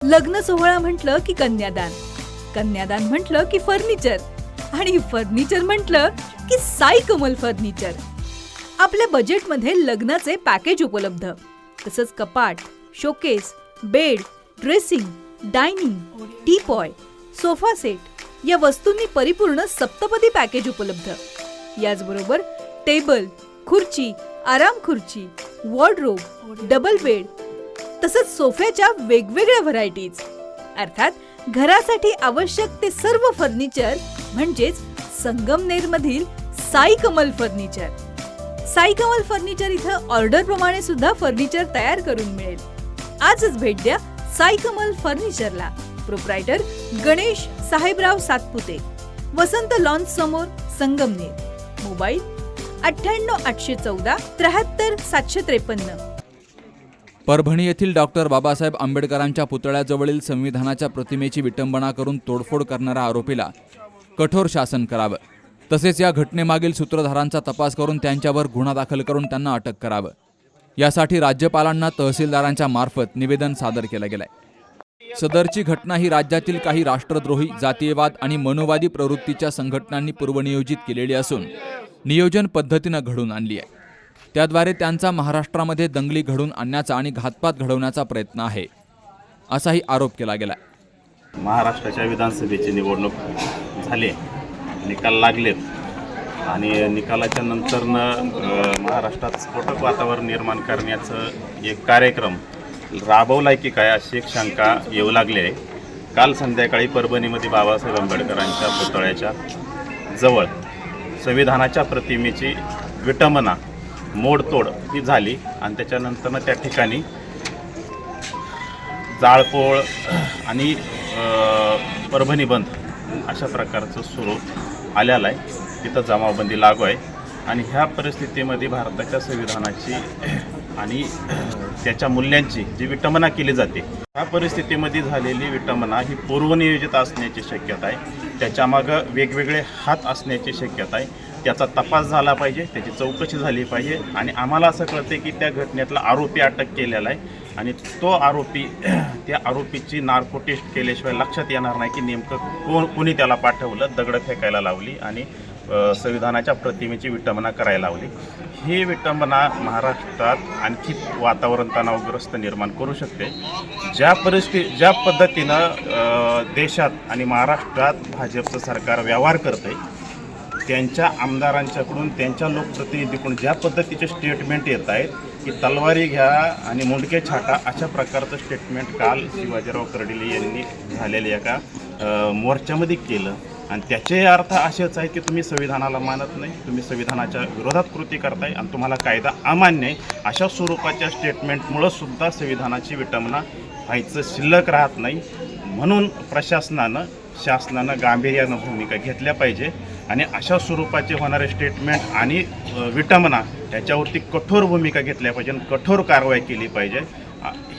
लग्न सोहळा म्हटलं की कन्यादान, कन्यादान म्हटलं की फर्निचर आणि फर्निचर म्हटलं की साई कमल फर्निचर. आपल्या बजेटमध्ये लग्नाचे पॅकेज उपलब्ध, तसंच कपाट, showcase, bed, dressing, dining, teapoy, sofa set या वस्तूंनी परिपूर्ण सप्तपदी पॅकेज उपलब्ध. याचबरोबर टेबल, खुर्ची, आराम खुर्ची, वॉर्डरोब, डबल बेड तसंच सोफ्याच्या वेगवेगळ्या व्हरायटीज. अर्थात घरासाठी आवश्यक ते सर्व फर्निचर म्हणजेच संगमनेरमधील साई कमल फर्निचर. साई कमल फर्निचर इथं ऑर्डर प्रमाणे सुद्धा फर्निचर तयार करून मिळेल. आजच भेट द्या साई कमल फर्निचरला. प्रोप्रायटर गणेश साहेबराव सातपुते, वसंत लॉन्च समोर, संगमनेर. मोबाईल 98 814 73 753. परभणी येथील डॉक्टर बाबासाहेब आंबेडकरांच्या पुतळ्याजवळील संविधानाच्या प्रतिमेची विटंबना करून तोडफोड करणाऱ्या आरोपीला कठोर शासन करावं, तसेच या घटनेमागील सूत्रधारांचा तपास करून त्यांच्यावर गुन्हा दाखल करून त्यांना अटक करावं. यासाठी राज्यपालांना तहसीलदारांच्या मार्फत निवेदन सादर केलं गेलंय. सदरची घटना ही राज्यातील काही राष्ट्रद्रोही, जातीयवाद आणि मनोवादी प्रवृत्तीच्या संघटनांनी पूर्वनियोजित केलेली असून नियोजन पद्धतीनं घडून आणली आहे. त्याद्वारे त्यांचा महाराष्ट्रामध्ये दंगली घडून आणण्याचा आणि घातपात घडवण्याचा प्रयत्न आहे, असाही आरोप केला गेला. महाराष्ट्राच्या विधानसभेची निवडणूक झाली, निकाल लागलेत आणि निकालाच्या नंतरनं महाराष्ट्रात स्फोटक वातावरण निर्माण करण्याचं एक कार्यक्रम राबवलाय की काय अशी एक शंका येऊ लागली आहे. काल संध्याकाळी परभणीमध्ये बाबासाहेब आंबेडकरांच्या पुतळ्याच्या जवळ संविधानाच्या प्रतिमेची विटंबना, मोडतोड ही झाली आणि त्याच्यानंतरनं त्या ठिकाणी जाळपोळ आणि परभणी बंद अशा प्रकारचं सुरू आलेलं आहे. तिथं जमावबंदी लागू आहे आणि ह्या परिस्थितीमध्ये भारताच्या संविधानाची आणि त्याच्या मूल्यांची जी विटंबना केली जाते, ह्या परिस्थितीमध्ये झालेली विटंबना ही पूर्वनियोजित असण्याची शक्यता आहे. त्याच्यामागं वेगवेगळे हात असण्याची शक्यता आहे. त्याचा तपास झाला पाहिजे, त्याची चौकशी झाली पाहिजे आणि आम्हाला असं कळते की त्या घटनेतला आरोपी अटक केलेला आहे आणि तो आरोपी, त्या आरोपीची नार्को टेस्ट केल्याशिवाय लक्षात येणार नाही की नेमकं कोणी त्याला पाठवलं, दगडं फेकायला लावली आणि संविधानाच्या प्रतिमेची विटंबना करायला लावली. ही विटंबना महाराष्ट्रात आणखी वातावरण तणावग्रस्त निर्माण करू शकते. ज्या पद्धतीनं देशात आणि महाराष्ट्रात भाजपचं सरकार व्यवहार करतंय, त्यांच्या आमदारांच्याकडून, त्यांच्या लोकप्रतिनिधीकडून ज्या पद्धतीचे स्टेटमेंट येत आहेत की तलवारी घ्या आणि मुंडके छाटा, अशा प्रकारचं स्टेटमेंट काल शिवाजीराव कर्डिले यांनी झालेल्या एका मोर्चामध्ये केलं आणि त्याचे अर्थ असेच आहेत की तुम्ही संविधानाला मानत नाही, तुम्ही संविधानाच्या विरोधात कृती करताय आणि तुम्हाला कायदा अमान्य आहे. अशा स्वरूपाच्या स्टेटमेंटमुळं सुद्धा संविधानाची विटंबना व्हायचं शिल्लक राहत नाही. म्हणून शासनानं गांभीर्यानं भूमिका घेतल्या पाहिजे आणि अशा स्वरूपाचे होणारे स्टेटमेंट आणि विटंबना याच्यावरती कठोर भूमिका घेतल्या पाहिजे आणि कठोर कारवाई केली पाहिजे.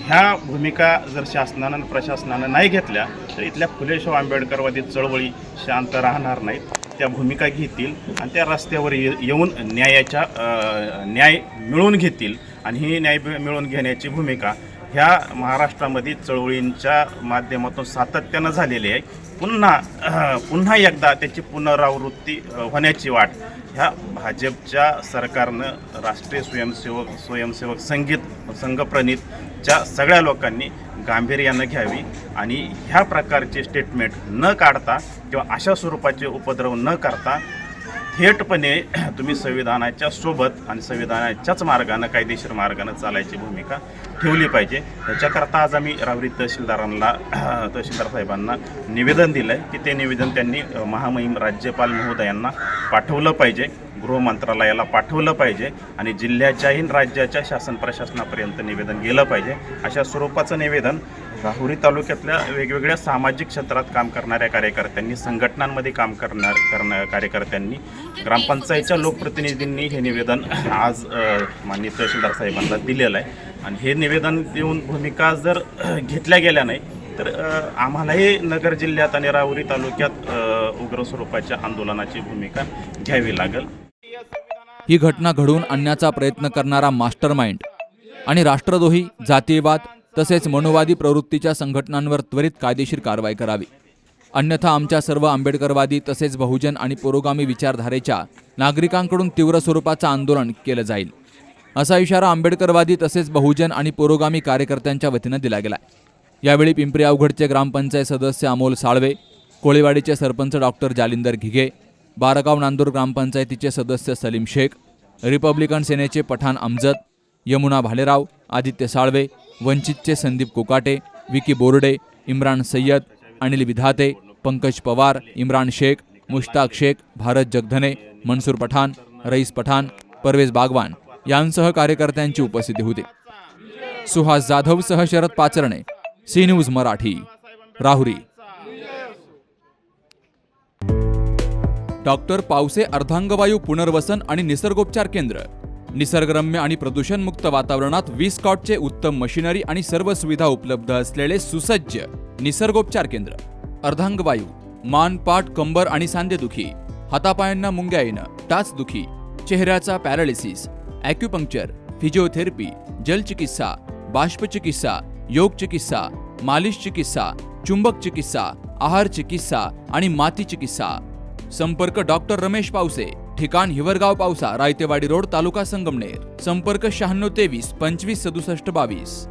ह्या भूमिका जर शासनानं आणि प्रशासनानं नाही घेतल्या तर इथल्या फुले शाहू आंबेडकरवादी चळवळी शांत राहणार नाहीत. त्या भूमिका घेतील आणि त्या रस्त्यावर येऊन न्याय मिळवून घेतील आणि ही न्याय मिळवून घेण्याची भूमिका ह्या महाराष्ट्रामध्ये चळवळींच्या माध्यमातून सातत्यानं झालेली आहे. पुन्हा एकदा त्याची पुनरावृत्ती होण्याची वाट ह्या भाजपच्या सरकारनं राष्ट्रीय स्वयंसेवक संघप्रणितच्या सगळ्या लोकांनी गांभीर्यानं घ्यावी आणि ह्या प्रकारचे स्टेटमेंट न काढता किंवा अशा स्वरूपाचे उपद्रव न करता थेटपणे तुम्ही संविधानाच्या सोबत आणि संविधानाच्याच मार्गानं, कायदेशीर मार्गानं चालायची भूमिका ठेवली पाहिजे. त्याच्याकरता आज आम्ही राहुरी तहसीलदार साहेबांना निवेदन दिलं आहे की ते निवेदन त्यांनी महामहिम राज्यपाल महोदयांना पाठवलं पाहिजे, गृह मंत्रालयाला पाठवलं पाहिजे आणि जिल्ह्याच्याही राज्याच्या शासन प्रशासनापर्यंत निवेदन गेलं पाहिजे. अशा स्वरूपाचं निवेदन राहुरी तालुक्यातल्या वेगवेगळ्या सामाजिक क्षेत्रात काम करणाऱ्या कार्यकर्त्यांनी, संघटनांमध्ये काम करणाऱ्या कार्यकर्त्यांनी, ग्रामपंचायतच्या लोकप्रतिनिधींनी हे निवेदन आज माननीय तहसीलदार साहेबांना दिलेलं आहे आणि हे निवेदन देऊन भूमिका जर घेतल्या गेल्या नाही तर आम्हालाही नगर जिल्ह्यात आणि राहुरी तालुक्यात उग्र स्वरूपाच्या आंदोलनाची भूमिका घ्यावी लागेल. ही घटना घडवून आणण्याचा प्रयत्न करणारा मास्टरमाइंड आणि राष्ट्रद्रोही, जातीयवाद, तसेच मनोवादी प्रवृत्तीच्या संघटनांवर त्वरित कायदेशीर कारवाई करावी. अन्यथा आमच्या सर्व आंबेडकरवादी तसेच बहुजन आणि पुरोगामी विचारधारेच्या नागरिकांकडून तीव्र स्वरूपाचं आंदोलन केलं जाईल, असा इशारा आंबेडकरवादी तसेच बहुजन आणि पुरोगामी कार्यकर्त्यांच्या वतीनं दिला गेला. यावेळी पिंपरी अवघडचे ग्रामपंचायत सदस्य अमोल साळवे, कोळीवाडीचे सरपंच डॉक्टर जालिंदर घिगे, बारगाव नांदूर ग्रामपंचायतीचे सदस्य सलीम शेख, रिपब्लिकन सेनेचे पठाण अमजद, यमुना भालेराव, आदित्य साळवे, वंचितचे संदीप कोकाटे, विकी बोर्डे, इम्रान सय्यद, अनिल विधाते, पंकज पवार, इम्रान शेख, मुश्ताक शेख, भारत जगधने, मनसूर पठाण, रईस पठाण, परवेज बागवान यांसह कार्यकर्त्यांची उपस्थिती होती. सुहास जाधवसह Sharad Pacharne, C news Marathi, Rahuri. Doctor Pawase अर्धांगवायू पुनर्वसन आणि निसर्गोपचार केंद्र. निसर्गरम्य आणि प्रदूषणमुक्त वातावरणात 20 कॉटचे उत्तम मशिनरी आणि सर्व सुविधा उपलब्ध असलेले सुसज्ज निसर्गोपचार केंद्र. अर्धांगवायू, मान, पाठ, कंबर आणि सांधेदुखी, हातापायांना मुंग्या येणं, टाचदुखी, चेहऱ्याचा पॅरालिसिस, ॲक्युपंक्चर, फिजिओथेरपी, जलचिकित्सा, बाष्पचिकित्सा, योग चिकित्सा, मालिश चिकित्सा, चुंबक चिकित्सा, आहार चिकित्सा आणि माती चिकित्सा. संपर्क डॉक्टर रमेश पावसे, ठिकाण हिवरगाव पावसा, रायतेवाडी रोड, तालुका संगमनेर. संपर्क 9623 25 67 22.